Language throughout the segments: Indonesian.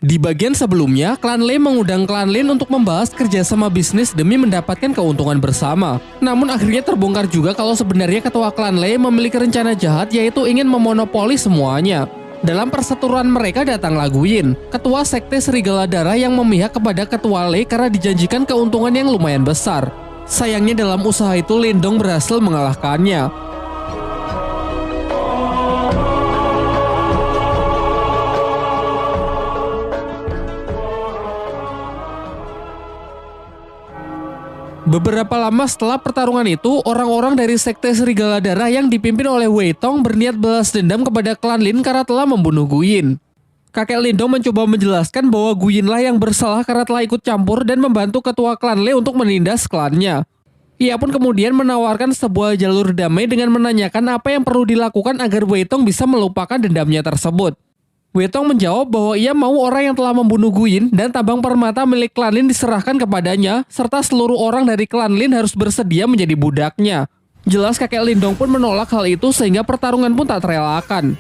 Di bagian sebelumnya, klan Lei mengundang klan Lin untuk membahas kerjasama bisnis demi mendapatkan keuntungan bersama. Namun akhirnya terbongkar juga kalau sebenarnya ketua klan Lei memiliki rencana jahat, yaitu ingin memonopoli semuanya. Dalam perseteruan mereka datanglah Guyin, ketua sekte Serigala Darah yang memihak kepada ketua Lei karena dijanjikan keuntungan yang lumayan besar. Sayangnya dalam usaha itu Lindong berhasil mengalahkannya. Beberapa lama setelah pertarungan itu, orang-orang dari sekte Serigala Darah yang dipimpin oleh Wei Tong berniat balas dendam kepada klan Lin karena telah membunuh Guyin. Kakek Lindong mencoba menjelaskan bahwa Guyinlah yang bersalah karena telah ikut campur dan membantu ketua klan Lei untuk menindas klannya. Ia pun kemudian menawarkan sebuah jalur damai dengan menanyakan apa yang perlu dilakukan agar Wei Tong bisa melupakan dendamnya tersebut. Wei Tong menjawab bahwa ia mau orang yang telah membunuh Guyin dan tabang permata milik klan Lin diserahkan kepadanya, serta seluruh orang dari klan Lin harus bersedia menjadi budaknya. Jelas kakek Lindong pun menolak hal itu sehingga pertarungan pun tak terelakkan.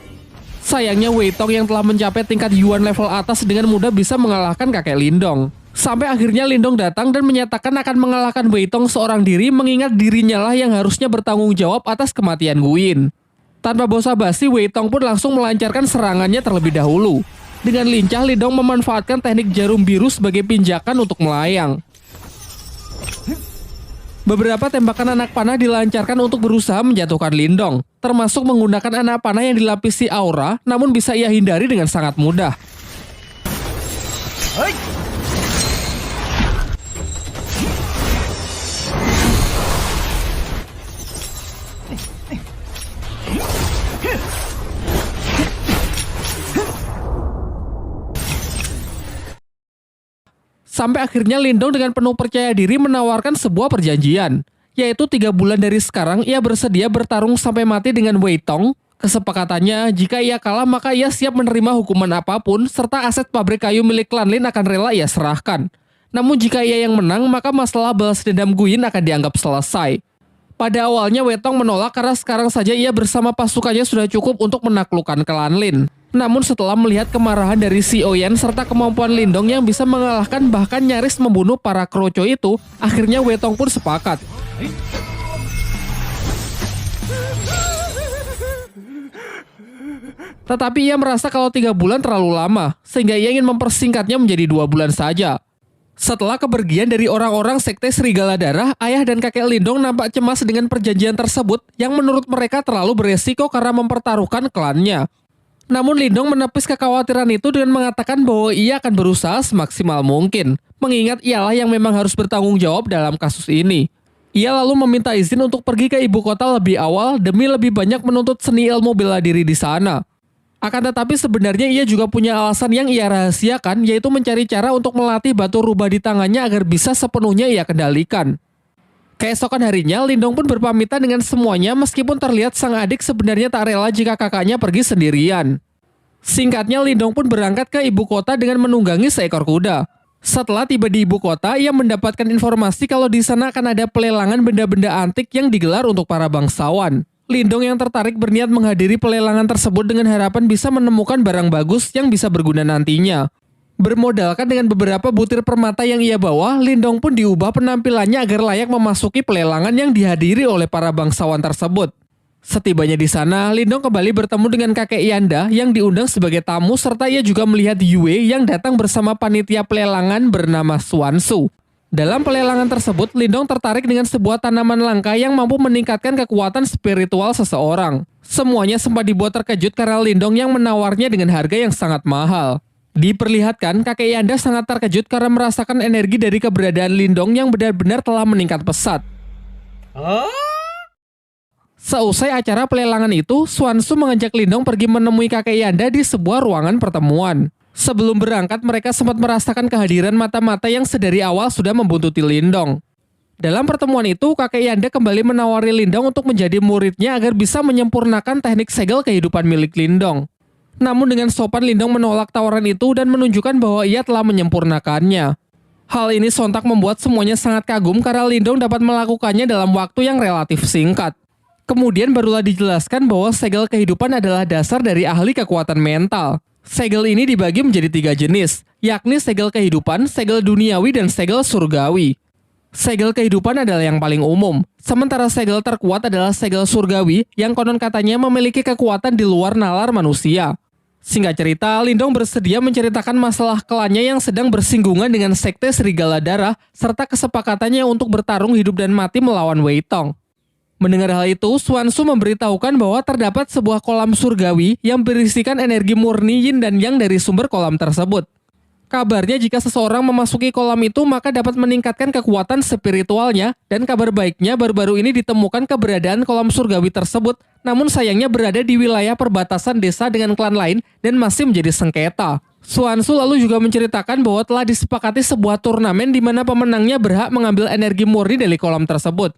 Sayangnya Wei Tong yang telah mencapai tingkat Yuan level atas dengan mudah bisa mengalahkan kakek Lindong. Sampai akhirnya Lindong datang dan menyatakan akan mengalahkan Wei Tong seorang diri, mengingat dirinya lah yang harusnya bertanggung jawab atas kematian Guyin. Tanpa basa-basi, Wei Tong pun langsung melancarkan serangannya terlebih dahulu. Dengan lincah, Lindong memanfaatkan teknik jarum biru sebagai pinjakan untuk melayang. Beberapa tembakan anak panah dilancarkan untuk berusaha menjatuhkan Lindong, termasuk menggunakan anak panah yang dilapisi aura, namun bisa ia hindari dengan sangat mudah. Sampai akhirnya Lindong dengan penuh percaya diri menawarkan sebuah perjanjian, yaitu 3 bulan dari sekarang ia bersedia bertarung sampai mati dengan Wei Tong. Kesepakatannya, jika ia kalah maka ia siap menerima hukuman apapun, serta aset pabrik kayu milik klan Lin akan rela ia serahkan. Namun jika ia yang menang, maka masalah balas dendam Guyin akan dianggap selesai. Pada awalnya Wei Tong menolak karena sekarang saja ia bersama pasukannya sudah cukup untuk menaklukkan klan Lin. Namun setelah melihat kemarahan dari Si Oyan serta kemampuan Lindong yang bisa mengalahkan bahkan nyaris membunuh para kroco itu, akhirnya Wei Tong pun sepakat. Tetapi ia merasa kalau 3 bulan terlalu lama, sehingga ia ingin mempersingkatnya menjadi 2 bulan saja. Setelah kepergian dari orang-orang sekte Serigala Darah, ayah dan kakek Lindong nampak cemas dengan perjanjian tersebut yang menurut mereka terlalu beresiko karena mempertaruhkan klannya. Namun Lindong menepis kekhawatiran itu dengan mengatakan bahwa ia akan berusaha semaksimal mungkin, mengingat ialah yang memang harus bertanggung jawab dalam kasus ini. Ia lalu meminta izin untuk pergi ke ibu kota lebih awal demi lebih banyak menuntut seni ilmu bela diri di sana. Akan tetapi sebenarnya ia juga punya alasan yang ia rahasiakan, yaitu mencari cara untuk melatih batu rubah di tangannya agar bisa sepenuhnya ia kendalikan. Keesokan harinya, Lindong pun berpamitan dengan semuanya meskipun terlihat sang adik sebenarnya tak rela jika kakaknya pergi sendirian. Singkatnya, Lindong pun berangkat ke ibu kota dengan menunggangi seekor kuda. Setelah tiba di ibu kota, ia mendapatkan informasi kalau di sana akan ada pelelangan benda-benda antik yang digelar untuk para bangsawan. Lindong yang tertarik berniat menghadiri pelelangan tersebut dengan harapan bisa menemukan barang bagus yang bisa berguna nantinya. Bermodalkan dengan beberapa butir permata yang ia bawa, Lindong pun diubah penampilannya agar layak memasuki pelelangan yang dihadiri oleh para bangsawan tersebut. Setibanya di sana, Lindong kembali bertemu dengan kakek Yanda yang diundang sebagai tamu, serta ia juga melihat Yue yang datang bersama panitia pelelangan bernama Xuansu. Dalam pelelangan tersebut, Lindong tertarik dengan sebuah tanaman langka yang mampu meningkatkan kekuatan spiritual seseorang. Semuanya sempat dibuat terkejut karena Lindong yang menawarnya dengan harga yang sangat mahal. Diperlihatkan, kakek Yanda sangat terkejut karena merasakan energi dari keberadaan Lindong yang benar-benar telah meningkat pesat. Seusai acara pelelangan itu, Xuansu mengajak Lindong pergi menemui kakek Yanda di sebuah ruangan pertemuan. Sebelum berangkat, mereka sempat merasakan kehadiran mata-mata yang sedari awal sudah membuntuti Lindong. Dalam pertemuan itu, kakek Yanda kembali menawari Lindong untuk menjadi muridnya agar bisa menyempurnakan teknik segel kehidupan milik Lindong. Namun dengan sopan Lindong menolak tawaran itu dan menunjukkan bahwa ia telah menyempurnakannya. Hal ini sontak membuat semuanya sangat kagum karena Lindong dapat melakukannya dalam waktu yang relatif singkat. Kemudian barulah dijelaskan bahwa segel kehidupan adalah dasar dari ahli kekuatan mental. Segel ini dibagi menjadi 3 jenis, yakni segel kehidupan, segel duniawi, dan segel surgawi. Segel kehidupan adalah yang paling umum, sementara segel terkuat adalah segel surgawi yang konon katanya memiliki kekuatan di luar nalar manusia. Singkat cerita, Lindong bersedia menceritakan masalah klannya yang sedang bersinggungan dengan sekte Serigala Darah serta kesepakatannya untuk bertarung hidup dan mati melawan Wei Tong. Mendengar hal itu, Xuan Tzu memberitahukan bahwa terdapat sebuah kolam surgawi yang berisikan energi murni yin dan yang dari sumber kolam tersebut. Kabarnya jika seseorang memasuki kolam itu maka dapat meningkatkan kekuatan spiritualnya, dan kabar baiknya baru-baru ini ditemukan keberadaan kolam surgawi tersebut, namun sayangnya berada di wilayah perbatasan desa dengan klan lain dan masih menjadi sengketa. Xuan Tzu lalu juga menceritakan bahwa telah disepakati sebuah turnamen di mana pemenangnya berhak mengambil energi murni dari kolam tersebut.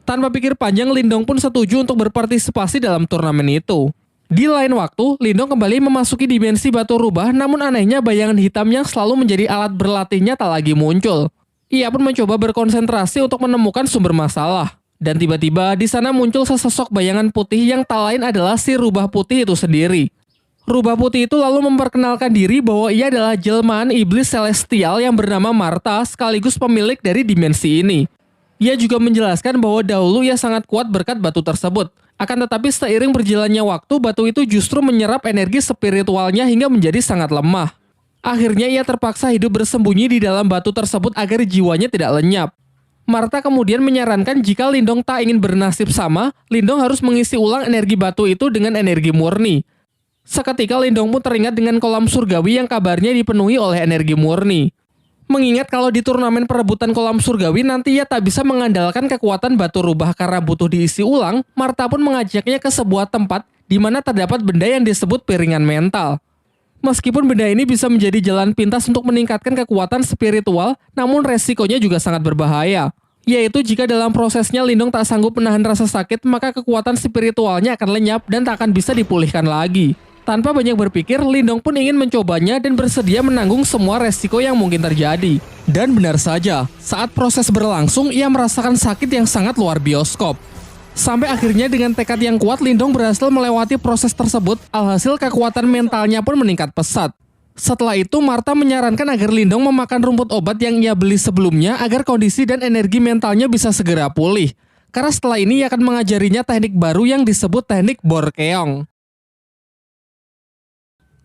Tanpa pikir panjang, Lindong pun setuju untuk berpartisipasi dalam turnamen itu. Di lain waktu, Lindong kembali memasuki dimensi batu rubah, namun anehnya bayangan hitam yang selalu menjadi alat berlatihnya tak lagi muncul. Ia pun mencoba berkonsentrasi untuk menemukan sumber masalah. Dan tiba-tiba di sana muncul sesosok bayangan putih yang tak lain adalah si rubah putih itu sendiri. Rubah putih itu lalu memperkenalkan diri bahwa ia adalah jelmaan iblis celestial yang bernama Martha sekaligus pemilik dari dimensi ini. Ia juga menjelaskan bahwa dahulu ia sangat kuat berkat batu tersebut. Akan tetapi seiring berjalannya waktu, batu itu justru menyerap energi spiritualnya hingga menjadi sangat lemah. Akhirnya ia terpaksa hidup bersembunyi di dalam batu tersebut agar jiwanya tidak lenyap. Martha kemudian menyarankan jika Lindong tak ingin bernasib sama, Lindong harus mengisi ulang energi batu itu dengan energi murni. Seketika Lindong pun teringat dengan kolam surgawi yang kabarnya dipenuhi oleh energi murni. Mengingat kalau di turnamen perebutan kolam surgawi nanti ia tak bisa mengandalkan kekuatan batu rubah karena butuh diisi ulang, Martha pun mengajaknya ke sebuah tempat di mana terdapat benda yang disebut piringan mental. Meskipun benda ini bisa menjadi jalan pintas untuk meningkatkan kekuatan spiritual, namun resikonya juga sangat berbahaya. Yaitu jika dalam prosesnya Lindong tak sanggup menahan rasa sakit, maka kekuatan spiritualnya akan lenyap dan tak akan bisa dipulihkan lagi. Tanpa banyak berpikir, Lindong pun ingin mencobanya dan bersedia menanggung semua resiko yang mungkin terjadi. Dan benar saja, saat proses berlangsung, ia merasakan sakit yang sangat luar bioskop. Sampai akhirnya dengan tekad yang kuat, Lindong berhasil melewati proses tersebut, alhasil kekuatan mentalnya pun meningkat pesat. Setelah itu, Martha menyarankan agar Lindong memakan rumput obat yang ia beli sebelumnya agar kondisi dan energi mentalnya bisa segera pulih. Karena setelah ini ia akan mengajarinya teknik baru yang disebut teknik Borkeong.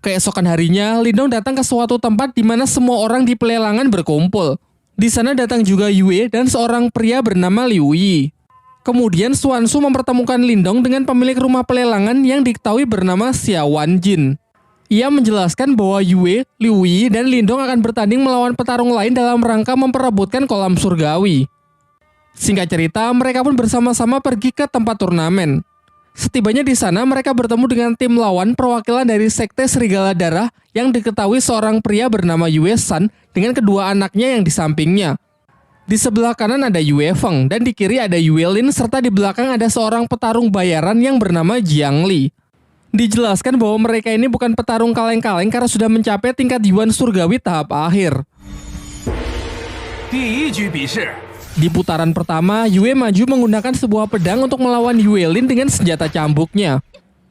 Keesokan harinya, Lindong datang ke suatu tempat di mana semua orang di pelelangan berkumpul. Di sana datang juga Yue dan seorang pria bernama Liu Yi. Kemudian Xuan Tzu mempertemukan Lindong dengan pemilik rumah pelelangan yang diketahui bernama Xia Wanjin. Ia menjelaskan bahwa Yue, Liu Yi, dan Lindong akan bertanding melawan petarung lain dalam rangka memperebutkan kolam surgawi. Singkat cerita, mereka pun bersama-sama pergi ke tempat turnamen. Setibanya di sana, mereka bertemu dengan tim lawan perwakilan dari sekte Serigala Darah yang diketahui seorang pria bernama Yue San dengan kedua anaknya yang di sampingnya. Di sebelah kanan ada Yue Feng dan di kiri ada Yue Lin serta di belakang ada seorang petarung bayaran yang bernama Jiang Li. Dijelaskan bahwa mereka ini bukan petarung kaleng-kaleng karena sudah mencapai tingkat Yuan Surgawi tahap akhir. Di putaran pertama, Yue maju menggunakan sebuah pedang untuk melawan Yue Lin dengan senjata cambuknya.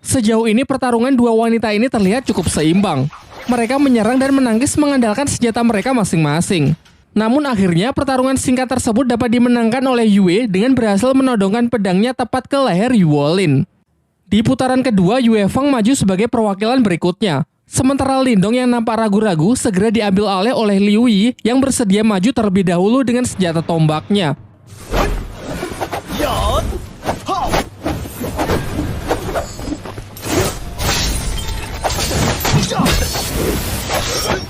Sejauh ini pertarungan dua wanita ini terlihat cukup seimbang. Mereka menyerang dan menangkis mengandalkan senjata mereka masing-masing. Namun akhirnya pertarungan singkat tersebut dapat dimenangkan oleh Yue dengan berhasil menodongkan pedangnya tepat ke leher Yue Lin. Di putaran kedua, Yue Feng maju sebagai perwakilan berikutnya. Sementara Lindong yang nampak ragu-ragu segera diambil alih oleh Liu Yi yang bersedia maju terlebih dahulu dengan senjata tombaknya.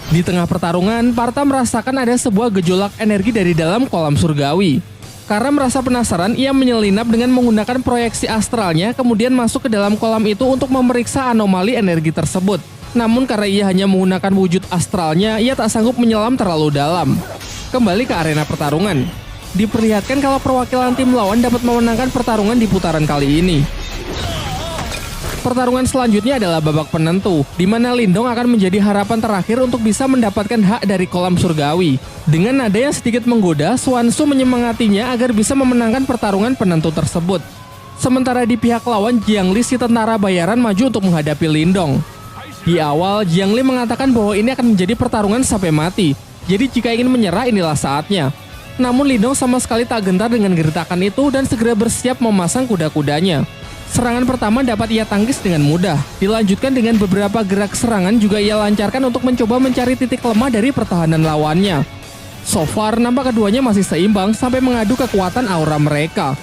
Di tengah pertarungan, Martha merasakan ada sebuah gejolak energi dari dalam kolam surgawi. Karena merasa penasaran, ia menyelinap dengan menggunakan proyeksi astralnya kemudian masuk ke dalam kolam itu untuk memeriksa anomali energi tersebut. Namun karena ia hanya menggunakan wujud astralnya, ia tak sanggup menyelam terlalu dalam. Kembali ke arena pertarungan. Diperlihatkan kalau perwakilan tim lawan dapat memenangkan pertarungan di putaran kali ini. Pertarungan selanjutnya adalah babak penentu, di mana Lindong akan menjadi harapan terakhir untuk bisa mendapatkan hak dari kolam surgawi. Dengan nada yang sedikit menggoda, Xuan Tzu menyemangatinya agar bisa memenangkan pertarungan penentu tersebut. Sementara di pihak lawan, Jiang Li si tentara bayaran maju untuk menghadapi Lindong. Di awal, Jiang Li mengatakan bahwa ini akan menjadi pertarungan sampai mati. Jadi jika ingin menyerah inilah saatnya. Namun Lindong sama sekali tak gentar dengan gertakan itu dan segera bersiap memasang kuda-kudanya. Serangan pertama dapat ia tangkis dengan mudah. Dilanjutkan dengan beberapa gerak serangan juga ia lancarkan untuk mencoba mencari titik lemah dari pertahanan lawannya. So far, nampak keduanya masih seimbang sampai mengadu kekuatan aura mereka.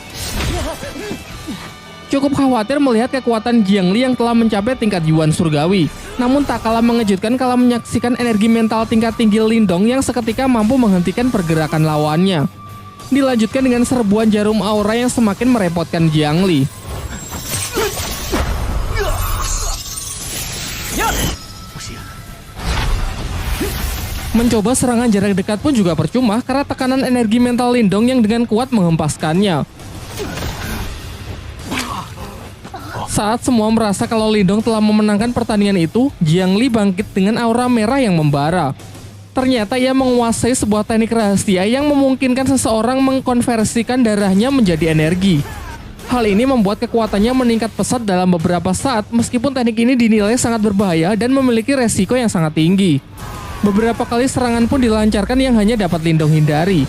Cukup khawatir melihat kekuatan Jiang Li yang telah mencapai tingkat Yuan Surgawi. Namun tak kalah mengejutkan kalau menyaksikan energi mental tingkat tinggi Lindong yang seketika mampu menghentikan pergerakan lawannya. Dilanjutkan dengan serbuan jarum aura yang semakin merepotkan Jiang Li. Mencoba serangan jarak dekat pun juga percuma karena tekanan energi mental Lindong yang dengan kuat menghempaskannya. Saat semua merasa kalau Lindong telah memenangkan pertandingan itu, Jiang Li bangkit dengan aura merah yang membara. Ternyata ia menguasai sebuah teknik rahasia yang memungkinkan seseorang mengkonversikan darahnya menjadi energi. Hal ini membuat kekuatannya meningkat pesat dalam beberapa saat meskipun teknik ini dinilai sangat berbahaya dan memiliki resiko yang sangat tinggi. Beberapa kali serangan pun dilancarkan yang hanya dapat Lindong hindari.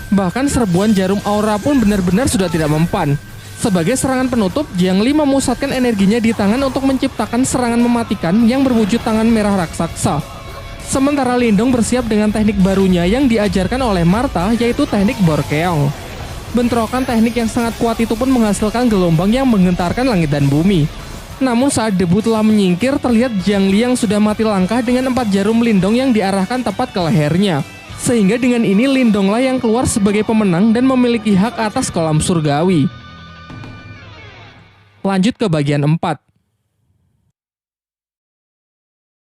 Bahkan serbuan jarum aura pun benar-benar sudah tidak mempan. Sebagai serangan penutup, Jiang Li memusatkan energinya di tangan untuk menciptakan serangan mematikan yang berwujud tangan merah raksasa. Sementara Lindong bersiap dengan teknik barunya yang diajarkan oleh Martha, yaitu teknik Borkeong. Bentrokan teknik yang sangat kuat itu pun menghasilkan gelombang yang menggentarkan langit dan bumi. Namun saat debu telah menyingkir, terlihat Jiang Li yang sudah mati langkah dengan 4 jarum Lindong yang diarahkan tepat ke lehernya. Sehingga dengan ini Lindonglah yang keluar sebagai pemenang dan memiliki hak atas kolam surgawi. Lanjut ke bagian 4.